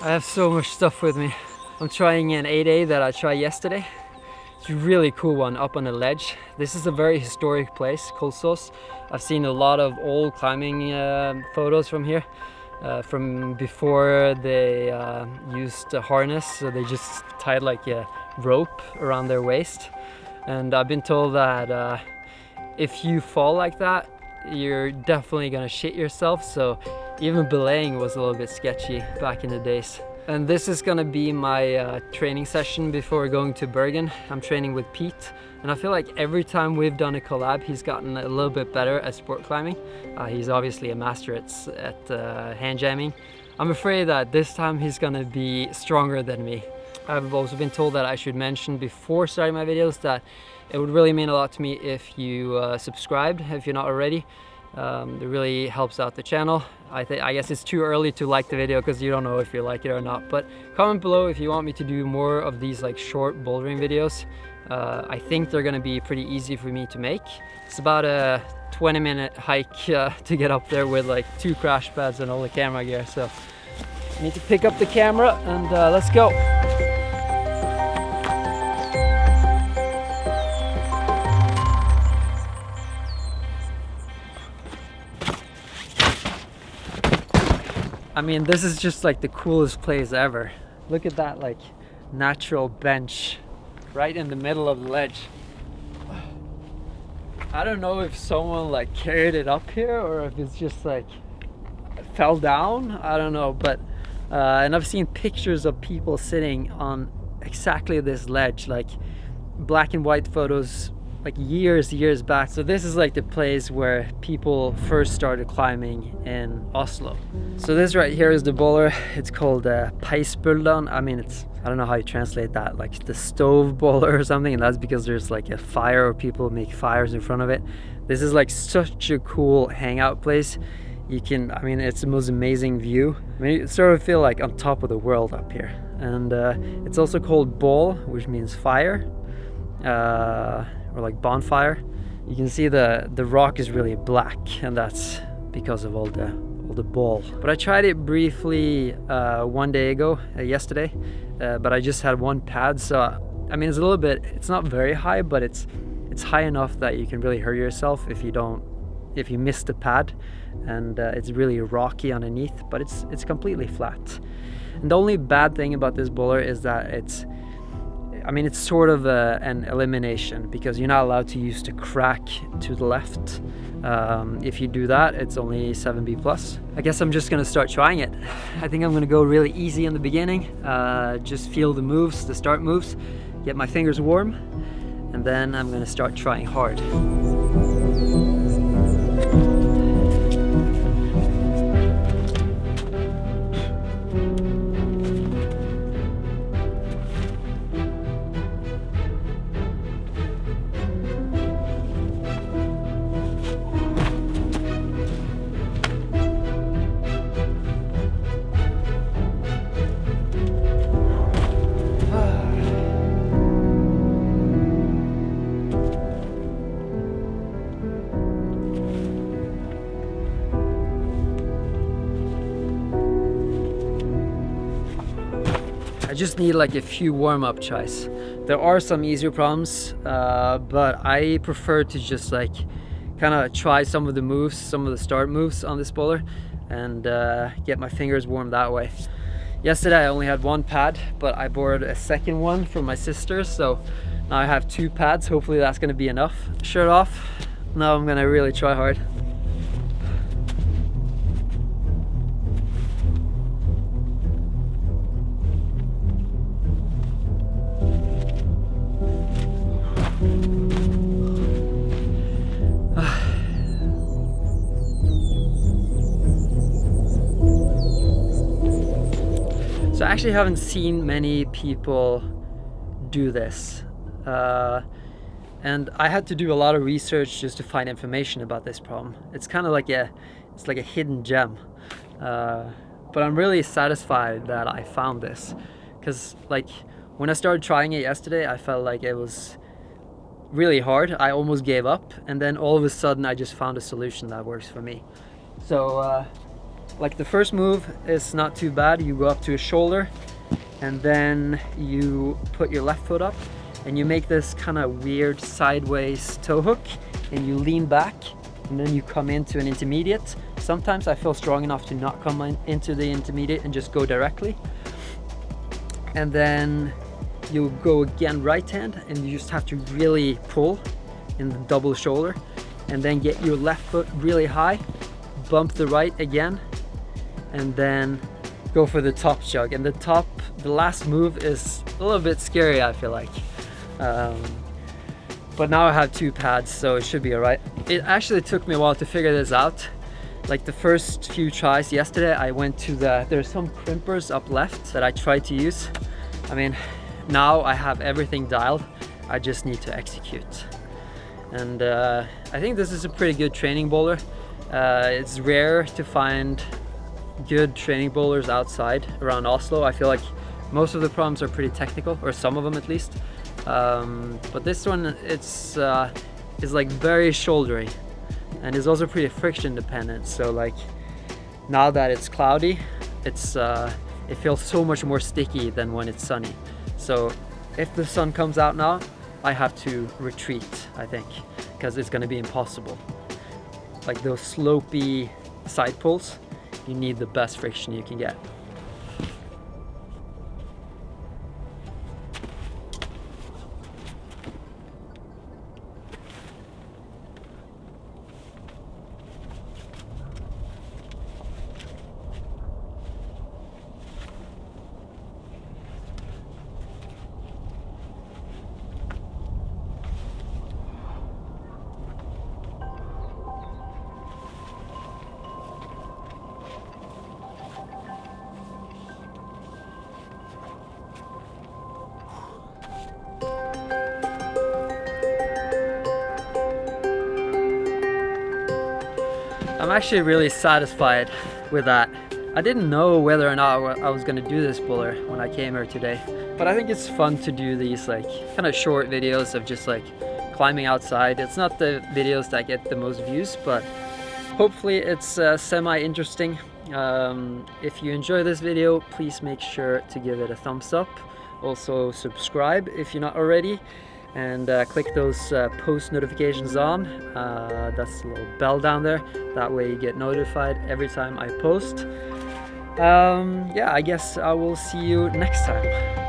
I have so much stuff with me. I'm trying an 8A that I tried yesterday. It's a really cool one up on a ledge. This is a very historic place, Kolsås. I've seen a lot of old climbing photos from here, from before they used a harness, so they just tied like a rope around their waist. And I've been told that if you fall like that, you're definitely gonna shit yourself, so even belaying was a little bit sketchy back in the days. And this is gonna be my training session before going to Bergen. I'm training with Pete, and I feel like every time we've done a collab, he's gotten a little bit better at sport climbing. He's obviously a master at hand jamming. I'm afraid that this time he's gonna be stronger than me. I've also been told that I should mention before starting my videos that it would really mean a lot to me if you subscribed, if you're not already. It really helps out the channel. I guess it's too early to like the video because you don't know if you like it or not, but comment below if you want me to do more of these like short bouldering videos. I think they're gonna be pretty easy for me to make. It's about a 20-minute hike to get up there with like 2 crash pads and all the camera gear, so I need to pick up the camera and let's go. I mean, this is just like the coolest place ever. Look at that like natural bench right in the middle of the ledge. I don't know if someone like carried it up here or if it's just like fell down. I don't know, but and I've seen pictures of people sitting on exactly this ledge, like black and white photos like years back. So this is like the place where people first started climbing in Oslo. So this right here is the boulder. It's called Peisbulder'n. I mean, I don't know how you translate that, like the stove boulder or something, and that's because there's like a fire or people make fires in front of it. This is like such a cool hangout place. I mean, it's the most amazing view. I mean, you sort of feel like on top of the world up here. And it's also called Baal, which means fire. Or like bonfire. You can see the rock is really black, and that's because of all the ball. But I tried it briefly one day ago, yesterday, but I just had 1 pad, so I mean it's not very high, but it's high enough that you can really hurt yourself if you miss the pad, and it's really rocky underneath, but it's completely flat. And the only bad thing about this boulder is that it's sort of an elimination, because you're not allowed to use the crack to the left. If you do that, it's only 7B+. I guess I'm just gonna start trying it. I think I'm gonna go really easy in the beginning, just feel the moves, the start moves, get my fingers warm, and then I'm gonna start trying hard. I just need like a few warm-up tries. There are some easier problems, but I prefer to just like kind of try some of the moves, some of the start moves on this boulder, and get my fingers warm that way. Yesterday I only had 1 pad, but I borrowed a second one from my sister, so now I have 2 pads. Hopefully that's gonna be enough. Shirt off. Now I'm gonna really try hard. So I actually haven't seen many people do this, and I had to do a lot of research just to find information about this problem. It's kind of like a hidden gem, but I'm really satisfied that I found this, because like when I started trying it yesterday, I felt like it was really hard. I almost gave up, and then all of a sudden I just found a solution that works for me. So like the first move is not too bad. You go up to a shoulder and then you put your left foot up and you make this kind of weird sideways toe hook and you lean back and then you come into an intermediate. Sometimes I feel strong enough to not come into the intermediate and just go directly. And then you go again right hand and you just have to really pull in the double shoulder and then get your left foot really high, bump the right again, and then go for the top jug. And the last move is a little bit scary, I feel like. But now I have 2 pads, so it should be all right. It actually took me a while to figure this out. Like the first few tries yesterday, I went to there's some crimpers up left that I tried to use. I mean, now I have everything dialed. I just need to execute. And I think this is a pretty good training boulder. It's rare to find good training boulders outside around Oslo. I feel like most of the problems are pretty technical, or some of them at least. But this one, it's like very shouldery and is also pretty friction dependent. So like now that it's cloudy, it feels so much more sticky than when it's sunny. So if the sun comes out now, I have to retreat, I think, because it's gonna be impossible. Like those slopey side pulls, you need the best friction you can get. I'm actually really satisfied with that. I didn't know whether or not I was gonna do this boulder when I came here today, but I think it's fun to do these like kind of short videos of just like climbing outside. It's not the videos that get the most views, but hopefully it's semi-interesting. If you enjoy this video, please make sure to give it a thumbs up. Also subscribe if you're not already, and click those post notifications on. That's the little bell down there. That way you get notified every time I post. Yeah, I guess I will see you next time.